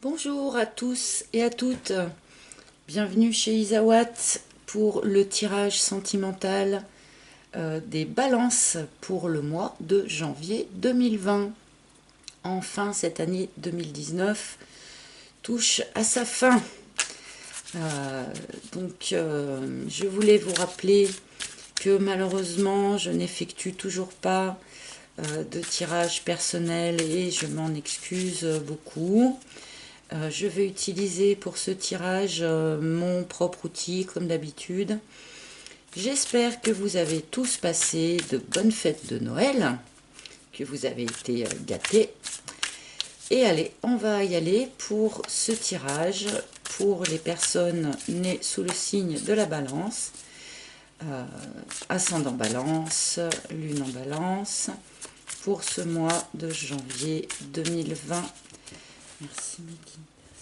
Bonjour à tous et à toutes, bienvenue chez Isawat pour le tirage sentimental des balances pour le mois de janvier 2020. Enfin, cette année 2019 touche à sa fin. Je voulais vous rappeler que malheureusement, je n'effectue toujours pas de tirage personnel et je m'en excuse beaucoup. Je vais utiliser pour ce tirage mon propre outil comme d'habitude. J'espère que vous avez tous passé de bonnes fêtes de Noël, que vous avez été gâtés. Et allez, on va y aller pour ce tirage pour les personnes nées sous le signe de la balance. Ascendant balance, lune en balance, pour ce mois de janvier 2020. Merci Mehdi,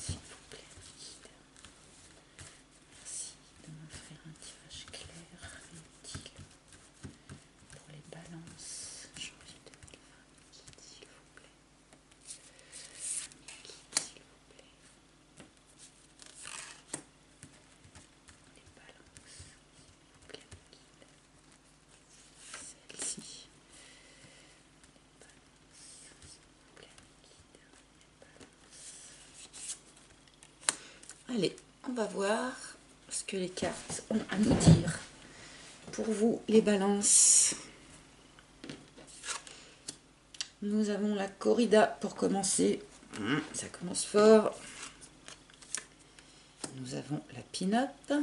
s'il vous plaît. Merci de m'offrir un tirage clair et utile pour les balances janvier 2020. Guide, s'il vous plaît. Guide, s'il vous plaît. Les balances, s'il vous plaît, guide. Celle-ci. Les balances, s'il vous plaît, guide. Allez, on va voir ce que les cartes ont à nous dire. Pour vous, les balances, nous avons la corrida pour commencer. Ça commence fort. Nous avons la pin-up.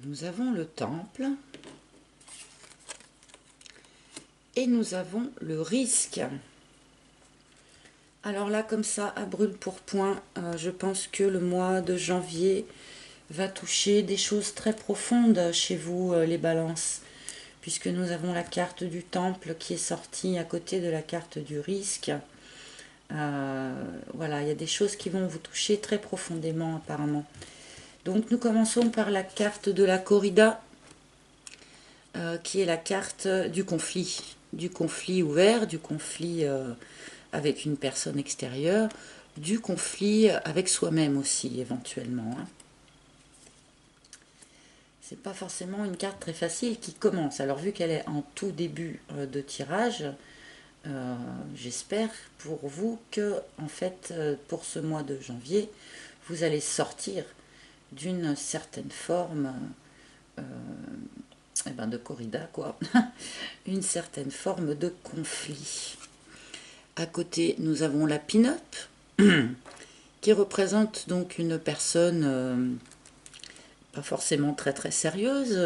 Nous avons le temple. Et nous avons le risque. Alors là, comme ça, à brûle pour point, je pense que le mois de janvier va toucher des choses très profondes chez vous, les balances, puisque nous avons la carte du temple qui est sortie à côté de la carte du risque. Voilà, il y a des choses qui vont vous toucher très profondément apparemment. Donc nous commençons par la carte de la corrida, qui est la carte du conflit ouvert, du conflit avec une personne extérieure, du conflit avec soi-même aussi éventuellement. C'est pas forcément une carte très facile qui commence. Alors vu qu'elle est en tout début de tirage, j'espère pour vous que en fait pour ce mois de janvier, vous allez sortir d'une certaine forme de corrida quoi, une certaine forme de conflit. À côté, nous avons la pin-up, qui représente donc une personne pas forcément très très sérieuse,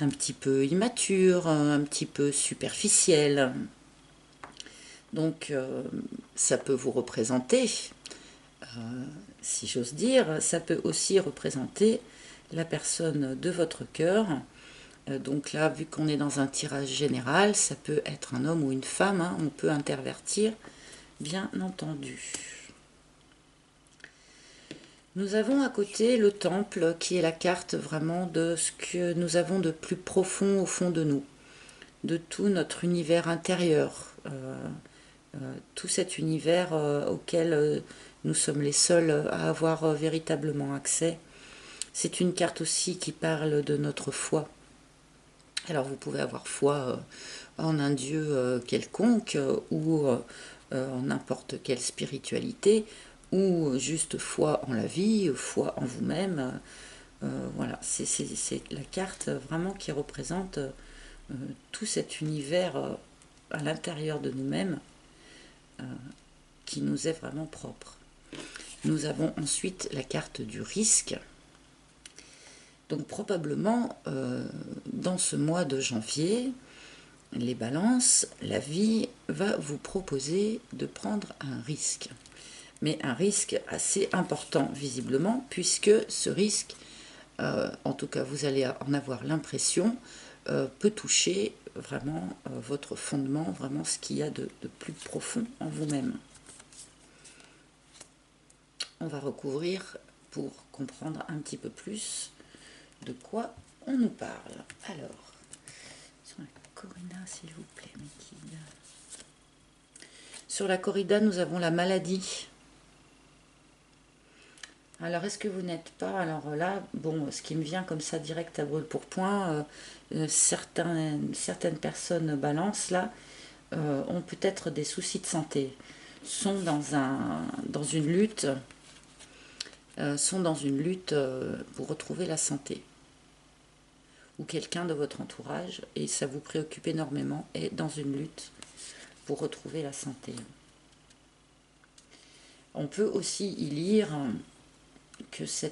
un petit peu immature, un petit peu superficielle. Donc ça peut vous représenter, si j'ose dire, ça peut aussi représenter la personne de votre cœur. Donc là, vu qu'on est dans un tirage général, ça peut être un homme ou une femme, on peut intervertir, bien entendu. Nous avons à côté le temple, qui est la carte vraiment de ce que nous avons de plus profond au fond de nous, de tout notre univers intérieur, tout cet univers auquel nous sommes les seuls à avoir véritablement accès. C'est une carte aussi qui parle de notre foi. Alors vous pouvez avoir foi en un dieu quelconque ou en n'importe quelle spiritualité, ou juste foi en la vie, foi en vous-même. Voilà, c'est la carte vraiment qui représente tout cet univers à l'intérieur de nous-mêmes qui nous est vraiment propre. Nous avons ensuite la carte du risque. Donc probablement, dans ce mois de janvier, les balances, la vie va vous proposer de prendre un risque. Mais un risque assez important, visiblement, puisque ce risque, en tout cas vous allez en avoir l'impression, peut toucher vraiment votre fondement, vraiment ce qu'il y a de plus profond en vous-même. On va recouvrir pour comprendre un petit peu plus de quoi on nous parle. Alors, sur la corrida, s'il vous plaît, mes guides. Sur la corrida, nous avons la maladie. Alors, est-ce que vous n'êtes pas... Alors là, bon, ce qui me vient comme ça direct à brûle-pourpoint, certaines personnes balance là ont peut-être des soucis de santé, sont dans une lutte, pour retrouver la santé. Ou quelqu'un de votre entourage, et ça vous préoccupe énormément, est dans une lutte pour retrouver la santé. On peut aussi y lire que ce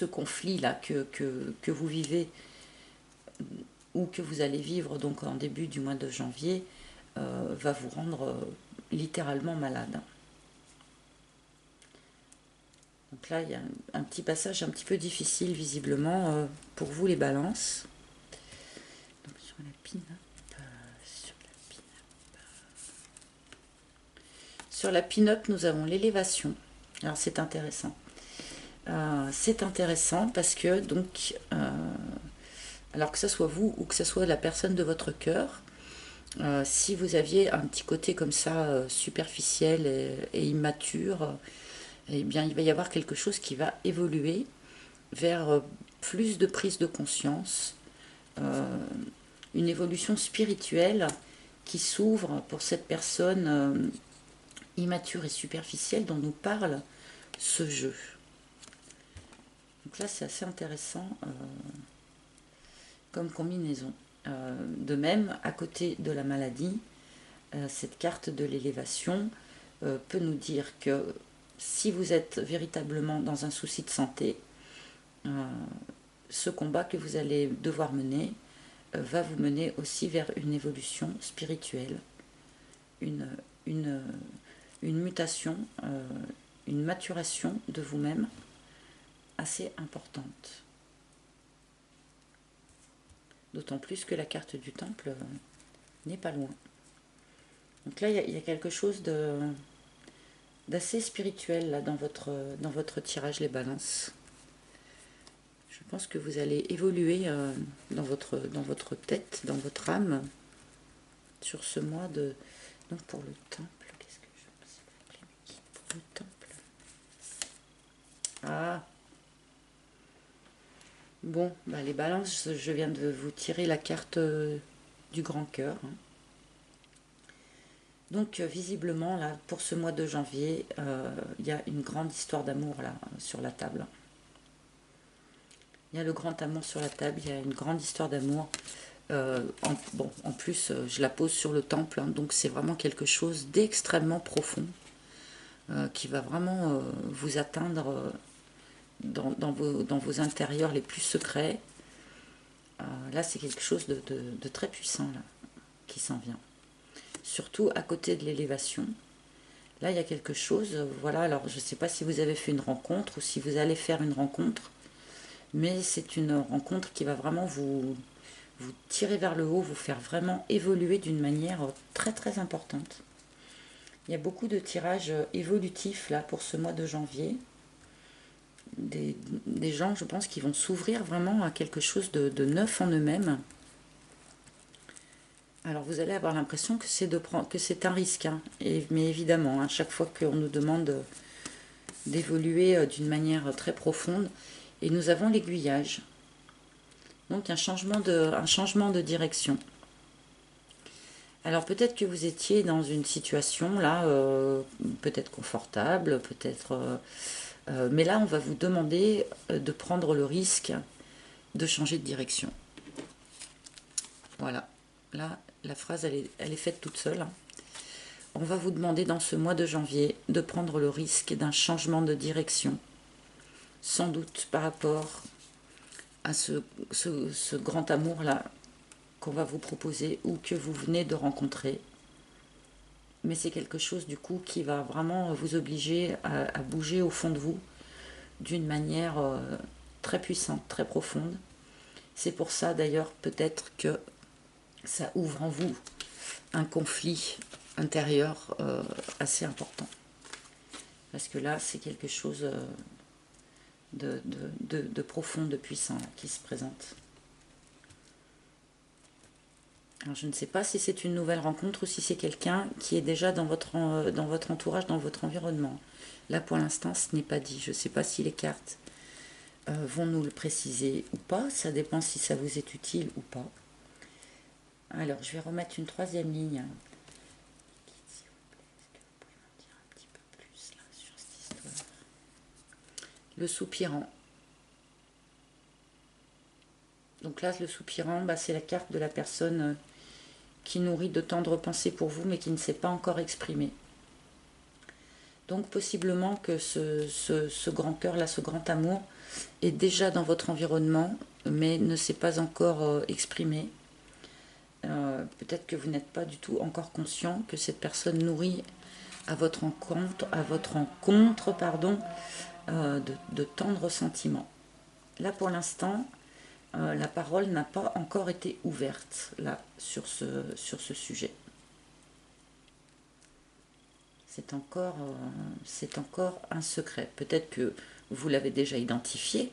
conflit-là que vous vivez ou que vous allez vivre donc en début du mois de janvier va vous rendre littéralement malade. Donc là, il y a un petit passage un petit peu difficile visiblement pour vous les balances. Donc sur la pin-up, sur la pin-up, nous avons l'élévation. Alors c'est intéressant. C'est intéressant parce que donc, alors que ce soit vous ou que ce soit la personne de votre cœur, si vous aviez un petit côté comme ça superficiel et immature, eh bien il va y avoir quelque chose qui va évoluer vers plus de prise de conscience, une évolution spirituelle qui s'ouvre pour cette personne immature et superficielle dont nous parle ce jeu. Donc là c'est assez intéressant comme combinaison. De même, à côté de la maladie, cette carte de l'élévation peut nous dire que si vous êtes véritablement dans un souci de santé, ce combat que vous allez devoir mener va vous mener aussi vers une évolution spirituelle, une mutation, une maturation de vous-même assez importante. D'autant plus que la carte du temple n'est pas loin. Donc là, il y a quelque chose d'assez spirituel là, dans votre tirage les balances. Je pense que vous allez évoluer dans votre tête, dans votre âme, sur ce mois de... Donc pour le temple, qu'est-ce que je peux appeler pour le temple? Ah, bon, bah les balances, je viens de vous tirer la carte du grand cœur. Donc visiblement, là, pour ce mois de janvier, il y a une grande histoire d'amour là sur la table. Il y a le grand amour sur la table, il y a une grande histoire d'amour. En plus, je la pose sur le temple, hein, donc c'est vraiment quelque chose d'extrêmement profond qui va vraiment vous atteindre dans vos intérieurs les plus secrets. Là, c'est quelque chose de très puissant là, qui s'en vient. Surtout à côté de l'élévation. Là, il y a quelque chose, voilà, alors je ne sais pas si vous avez fait une rencontre ou si vous allez faire une rencontre, mais c'est une rencontre qui va vraiment vous tirer vers le haut, vous faire vraiment évoluer d'une manière très très importante. Il y a beaucoup de tirages évolutifs là pour ce mois de janvier. Des gens, je pense, qui vont s'ouvrir vraiment à quelque chose de neuf en eux-mêmes. Alors vous allez avoir l'impression que c'est un risque, hein. Mais évidemment, à chaque fois qu'on nous demande d'évoluer d'une manière très profonde, et nous avons l'aiguillage. Donc un changement de direction. Alors peut-être que vous étiez dans une situation là, peut-être confortable, peut-être... mais là, on va vous demander de prendre le risque de changer de direction. Voilà. Là, la phrase, elle est faite toute seule. On va vous demander dans ce mois de janvier de prendre le risque d'un changement de direction. Sans doute par rapport à ce grand amour-là qu'on va vous proposer ou que vous venez de rencontrer. Mais c'est quelque chose du coup qui va vraiment vous obliger à bouger au fond de vous d'une manière très puissante, très profonde. C'est pour ça d'ailleurs peut-être que ça ouvre en vous un conflit intérieur assez important. Parce que là, c'est quelque chose de profond, de puissant là, qui se présente. Alors, je ne sais pas si c'est une nouvelle rencontre ou si c'est quelqu'un qui est déjà dans votre entourage, dans votre environnement. Là, pour l'instant, ce n'est pas dit. Je ne sais pas si les cartes vont nous le préciser ou pas. Ça dépend si ça vous est utile ou pas. Alors, je vais remettre une troisième ligne. S'il vous plaît, est-ce que vous pouvez m'en dire un petit peu plus là, sur cette histoire? Le soupirant. Donc là, le soupirant, bah, c'est la carte de la personne qui nourrit de tendres pensées pour vous, mais qui ne s'est pas encore exprimée. Donc possiblement que ce grand cœur, là, ce grand amour, est déjà dans votre environnement, mais ne s'est pas encore exprimé. Peut-être que vous n'êtes pas du tout encore conscient que cette personne nourrit à votre rencontre pardon, de tendres sentiments. Là, pour l'instant, la parole n'a pas encore été ouverte là, sur ce sujet. C'est encore un secret. Peut-être que vous l'avez déjà identifié,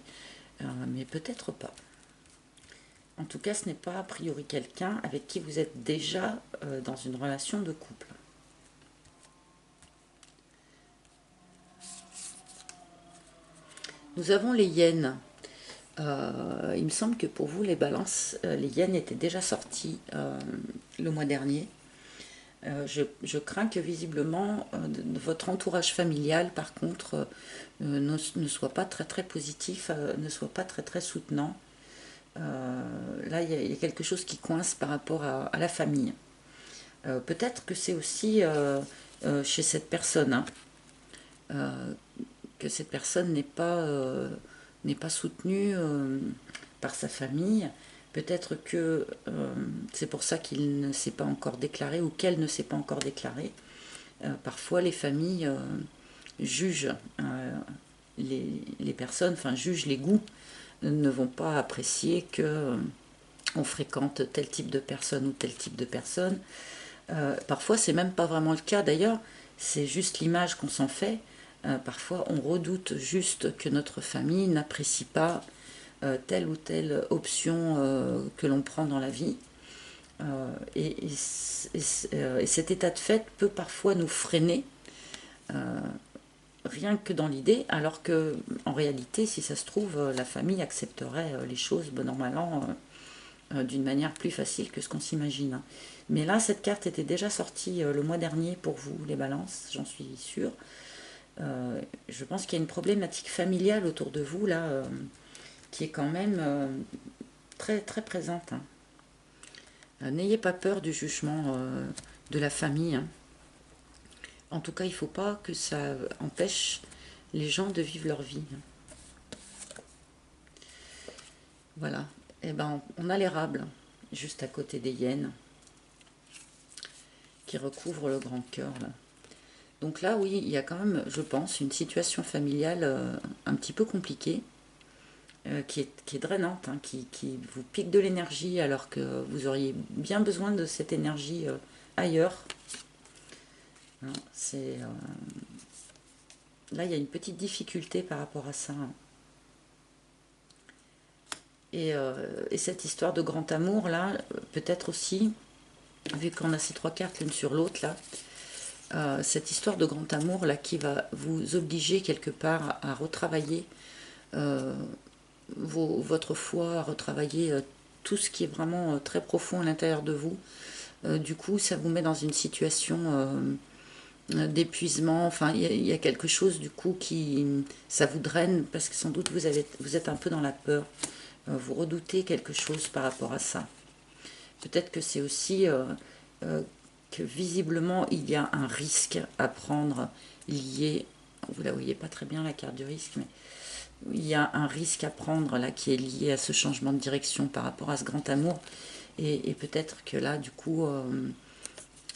mais peut-être pas. En tout cas, ce n'est pas a priori quelqu'un avec qui vous êtes déjà dans une relation de couple. Nous avons les hyènes. Il me semble que pour vous, les balances, les hyènes étaient déjà sorties le mois dernier. Je crains que visiblement votre entourage familial, par contre, ne soit pas très très positif, ne soit pas très très soutenant. Là, il y a quelque chose qui coince par rapport à la famille. Peut-être que c'est aussi chez cette personne, hein, que cette personne n'est pas soutenue par sa famille. Peut-être que c'est pour ça qu'il ne s'est pas encore déclaré ou qu'elle ne s'est pas encore déclarée. Parfois, les familles jugent les personnes, enfin jugent les goûts, ne vont pas apprécier que on fréquente tel type de personne ou tel type de personne. Parfois, c'est même pas vraiment le cas d'ailleurs, c'est juste l'image qu'on s'en fait. Parfois, on redoute juste que notre famille n'apprécie pas telle ou telle option que l'on prend dans la vie. Et cet état de fait peut parfois nous freiner, rien que dans l'idée, alors que en réalité, si ça se trouve, la famille accepterait les choses, bon an mal an, d'une manière plus facile que ce qu'on s'imagine. Mais là, cette carte était déjà sortie le mois dernier pour vous, les balances, j'en suis sûre. Je pense qu'il y a une problématique familiale autour de vous, là, qui est quand même très, très présente. Hein. N'ayez pas peur du jugement de la famille. Hein. En tout cas, il ne faut pas que ça empêche les gens de vivre leur vie. Voilà. Eh ben, on a l'érable, juste à côté des hyènes, qui recouvre le grand cœur. Là. Donc là, oui, il y a quand même, je pense, une situation familiale un petit peu compliquée, qui est drainante, hein, qui vous pique de l'énergie alors que vous auriez bien besoin de cette énergie ailleurs. Hein, là, il y a une petite difficulté par rapport à ça. Hein. Et cette histoire de grand amour, là, peut-être aussi, vu qu'on a ces trois cartes l'une sur l'autre, là, cette histoire de grand amour, là, qui va vous obliger quelque part à retravailler votre foi, à retravailler tout ce qui est vraiment très profond à l'intérieur de vous. Du coup, ça vous met dans une situation d'épuisement. Enfin, il y a quelque chose du coup ça vous draine parce que sans doute vous êtes un peu dans la peur. Vous redoutez quelque chose par rapport à ça. Peut-être que c'est aussi que visiblement il y a un risque à prendre lié. Vous la voyez pas très bien la carte du risque, mais il y a un risque à prendre là qui est lié à ce changement de direction par rapport à ce grand amour. Et peut-être que là, du coup,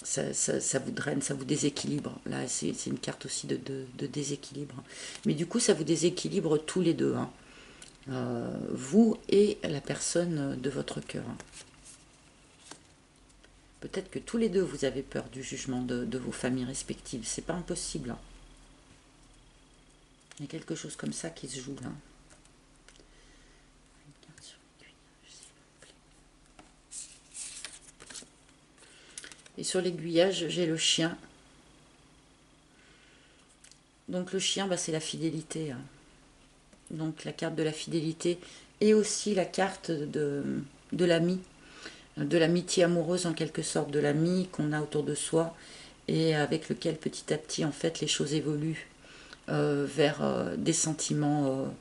ça vous draine, ça vous déséquilibre. Là, c'est une carte aussi de déséquilibre. Mais du coup, ça vous déséquilibre tous les deux. Hein. Vous et la personne de votre cœur. Peut-être que tous les deux, vous avez peur du jugement de vos familles respectives. C'est pas impossible. Hein. Il y a quelque chose comme ça qui se joue là. Et sur l'aiguillage, j'ai le chien. Donc le chien, bah, c'est la fidélité, hein. Donc la carte de la fidélité et aussi la carte de l'ami, de l'amitié amoureuse en quelque sorte, de l'ami qu'on a autour de soi et avec lequel petit à petit en fait les choses évoluent vers des sentiments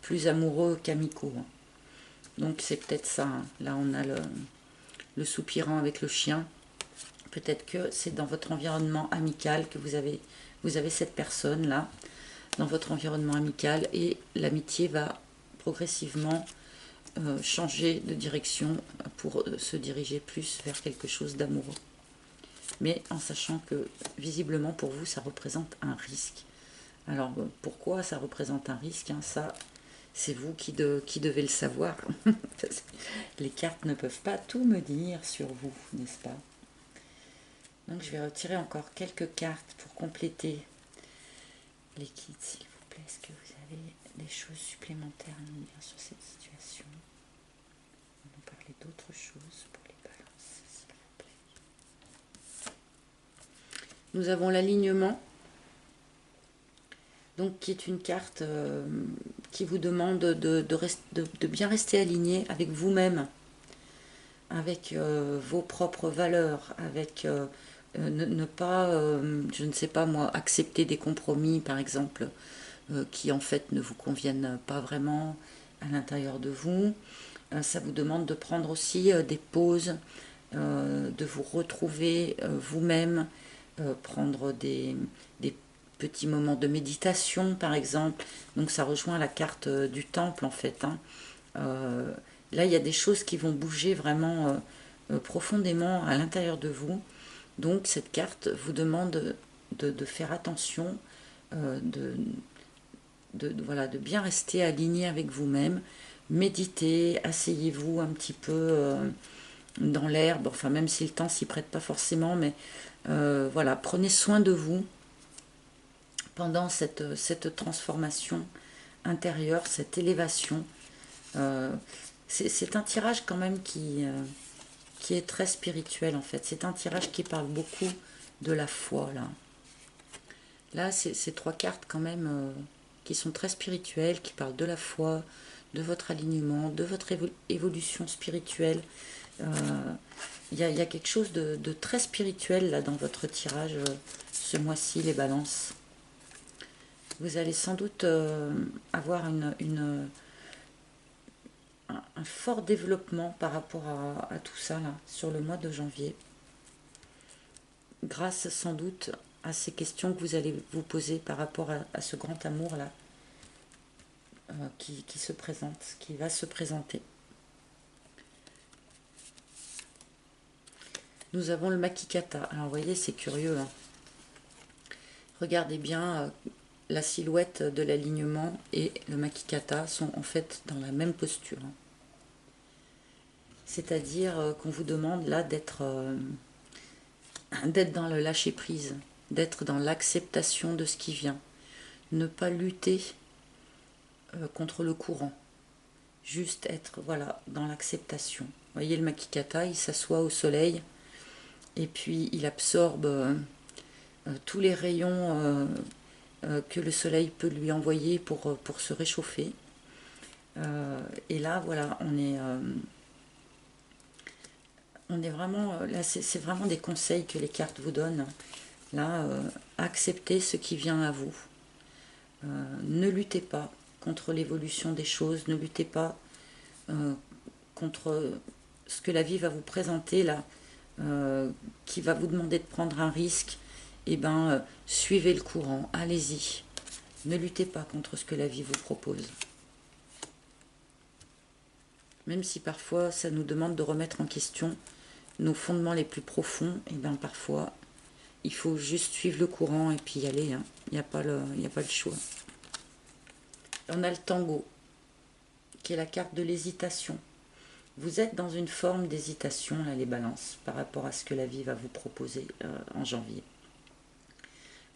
plus amoureux qu'amicaux, hein. Donc c'est peut-être ça, hein. Là on a le soupirant avec le chien. Peut-être que c'est dans votre environnement amical que vous avez cette personne là dans votre environnement amical et l'amitié va progressivement changer de direction pour se diriger plus vers quelque chose d'amoureux. Mais en sachant que visiblement pour vous ça représente un risque. Alors pourquoi ça représente un risque, hein, ça c'est vous qui devez le savoir. Les cartes ne peuvent pas tout me dire sur vous, n'est-ce pas? Donc je vais retirer encore quelques cartes pour compléter les kits, s'il vous plaît. Est-ce que vous avez des choses supplémentaires à nous dire sur cette situation? On va nous parler d'autres choses pour les balances, s'il vous plaît. Nous avons l'alignement, donc qui est une carte qui vous demande de bien rester aligné avec vous-même, avec vos propres valeurs, avec ne pas, je ne sais pas moi, accepter des compromis par exemple qui en fait ne vous conviennent pas vraiment à l'intérieur de vous. Ça vous demande de prendre aussi des pauses, de vous retrouver vous-même, prendre des petits moments de méditation par exemple. Donc ça rejoint la carte du temple en fait, hein. Là il y a des choses qui vont bouger vraiment profondément à l'intérieur de vous. Donc cette carte vous demande de faire attention, de, voilà, de bien rester aligné avec vous-même. Méditez, asseyez-vous un petit peu dans l'herbe, enfin même si le temps s'y prête pas forcément, mais voilà, prenez soin de vous pendant cette transformation intérieure, cette élévation. Euh, c'est un tirage quand même qui est très spirituel en fait. C'est un tirage qui parle beaucoup de la foi là. Là, c'est trois cartes quand même qui sont très spirituelles, qui parlent de la foi, de votre alignement, de votre évolution spirituelle. Il y a quelque chose de très spirituel là dans votre tirage ce mois-ci, les balances. Vous allez sans doute avoir un fort développement par rapport à tout ça là, sur le mois de janvier. Grâce sans doute à ces questions que vous allez vous poser par rapport à ce grand amour là qui se présente, qui va se présenter. Nous avons le Makikata. Alors vous voyez, c'est curieux, hein. Regardez bien, la silhouette de l'alignement et le Makikata sont en fait dans la même posture, hein. C'est-à-dire qu'on vous demande là d'être dans le lâcher-prise, d'être dans l'acceptation de ce qui vient. Ne pas lutter contre le courant. Juste être voilà, dans l'acceptation. Vous voyez le Makikata, il s'assoit au soleil et puis il absorbe tous les rayons que le soleil peut lui envoyer pour se réchauffer. Et là, voilà, on est vraiment, là, c'est vraiment des conseils que les cartes vous donnent. Là, acceptez ce qui vient à vous. Ne luttez pas contre l'évolution des choses, ne luttez pas contre ce que la vie va vous présenter là, qui va vous demander de prendre un risque. Eh ben, suivez le courant, allez-y. Ne luttez pas contre ce que la vie vous propose. Même si parfois ça nous demande de remettre en question nos fondements les plus profonds, et bien parfois il faut juste suivre le courant et puis y aller, hein. Il n'y a pas le choix. On a le tango, qui est la carte de l'hésitation. Vous êtes dans une forme d'hésitation, là, les balances, par rapport à ce que la vie va vous proposer en janvier.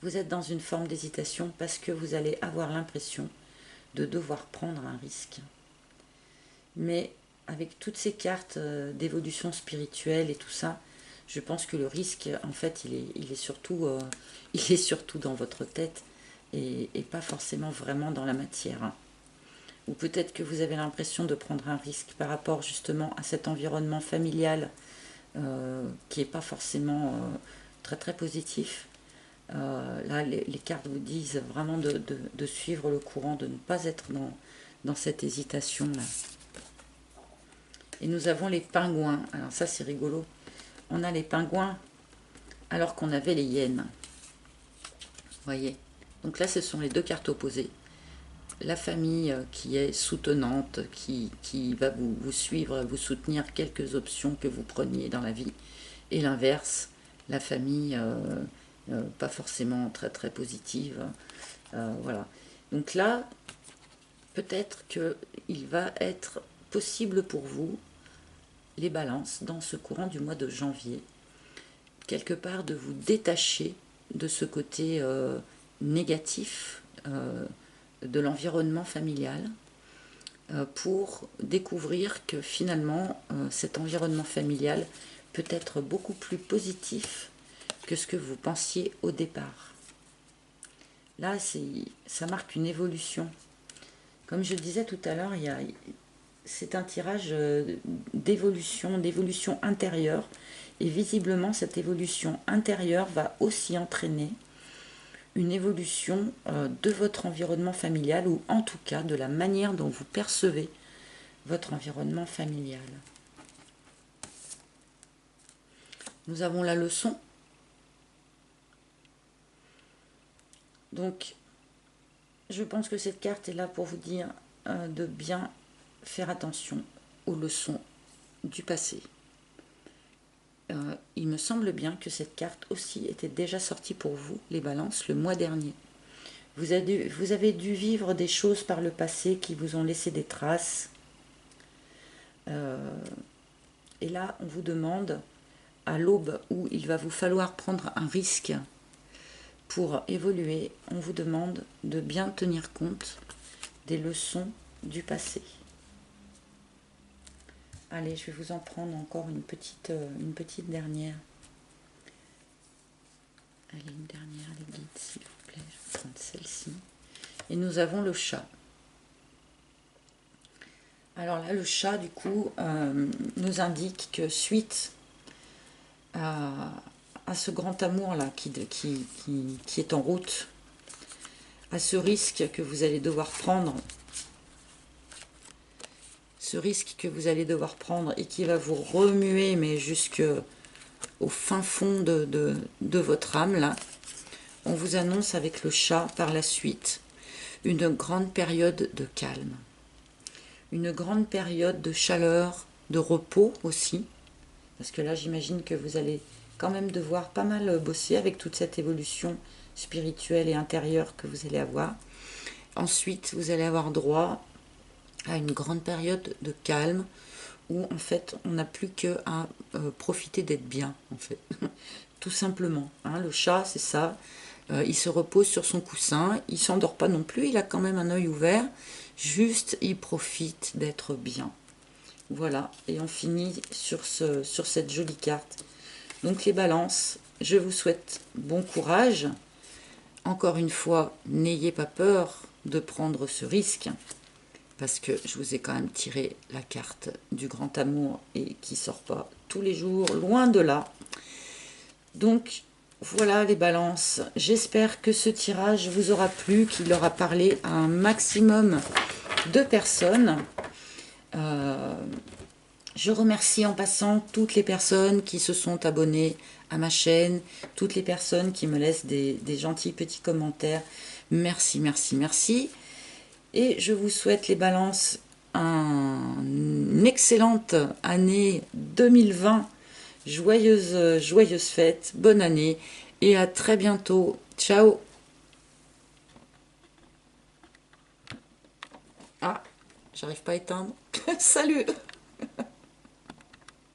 Vous êtes dans une forme d'hésitation parce que vous allez avoir l'impression de devoir prendre un risque. Mais avec toutes ces cartes d'évolution spirituelle et tout ça, Je pense que le risque, en fait, il est surtout, il est surtout dans votre tête et pas forcément vraiment dans la matière. Ou peut-être que vous avez l'impression de prendre un risque par rapport justement à cet environnement familial qui n'est pas forcément très très positif. Là, les cartes vous disent vraiment de suivre le courant, de ne pas être dans cette hésitation-là. Et nous avons les pingouins. Alors ça, c'est rigolo. On a les pingouins alors qu'on avait les hyènes. Vous voyez? Donc là, ce sont les deux cartes opposées. La famille qui est soutenante, qui va vous suivre, vous soutenir quelques options que vous preniez dans la vie. Et l'inverse, la famille pas forcément très très positive. Voilà. Donc là, peut-être qu'il va être possible pour vous, les balances, dans ce courant du mois de janvier, quelque part de vous détacher de ce côté négatif de l'environnement familial pour découvrir que finalement cet environnement familial peut être beaucoup plus positif que ce que vous pensiez au départ. Là, ça marque une évolution. Comme je le disais tout à l'heure, c'est un tirage d'évolution intérieure. Et visiblement, cette évolution intérieure va aussi entraîner une évolution de votre environnement familial, ou en tout cas de la manière dont vous percevez votre environnement familial. Nous avons la leçon. Donc, je pense que cette carte est là pour vous dire de bien faire attention aux leçons du passé. Il me semble bien que cette carte aussi était déjà sortie pour vous, les balances, le mois dernier. Vous avez dû vivre des choses par le passé qui vous ont laissé des traces. Et là, on vous demande, à l'aube où il va vous falloir prendre un risque pour évoluer, on vous demande de bien tenir compte des leçons du passé. Allez, je vais vous en prendre encore une petite dernière. Allez, une dernière, les guides, s'il vous plaît. Je vais prendre celle-ci. Et nous avons le chat. Alors là, le chat, du coup, nous indique que suite à ce grand amour-là qui est en route, à ce risque que vous allez devoir prendre, et qui va vous remuer, mais jusque au fin fond de votre âme, là, on vous annonce avec le chat par la suite une grande période de calme, une grande période de chaleur, de repos aussi, parce que là j'imagine que vous allez quand même devoir pas mal bosser avec toute cette évolution spirituelle et intérieure que vous allez avoir. Ensuite, vous allez avoir droit à une grande période de calme où en fait on n'a plus qu'à profiter d'être bien, en fait. Tout simplement, hein. Le chat, c'est ça. Il se repose sur son coussin, il s'endort pas non plus, il a quand même un œil ouvert, juste il profite d'être bien. Voilà, et on finit sur cette jolie carte. Donc les balances, je vous souhaite bon courage. Encore une fois, n'ayez pas peur de prendre ce risque, parce que je vous ai quand même tiré la carte du grand amour et qui sort pas tous les jours, loin de là. Donc voilà les balances, j'espère que ce tirage vous aura plu, qu'il aura parlé à un maximum de personnes. Je remercie en passant toutes les personnes qui se sont abonnées à ma chaîne, toutes les personnes qui me laissent des gentils petits commentaires. Merci, merci, merci. Et je vous souhaite les balances une excellente année 2020. Joyeuses fêtes, bonne année et à très bientôt. Ciao. Ah, j'arrive pas à éteindre. Salut.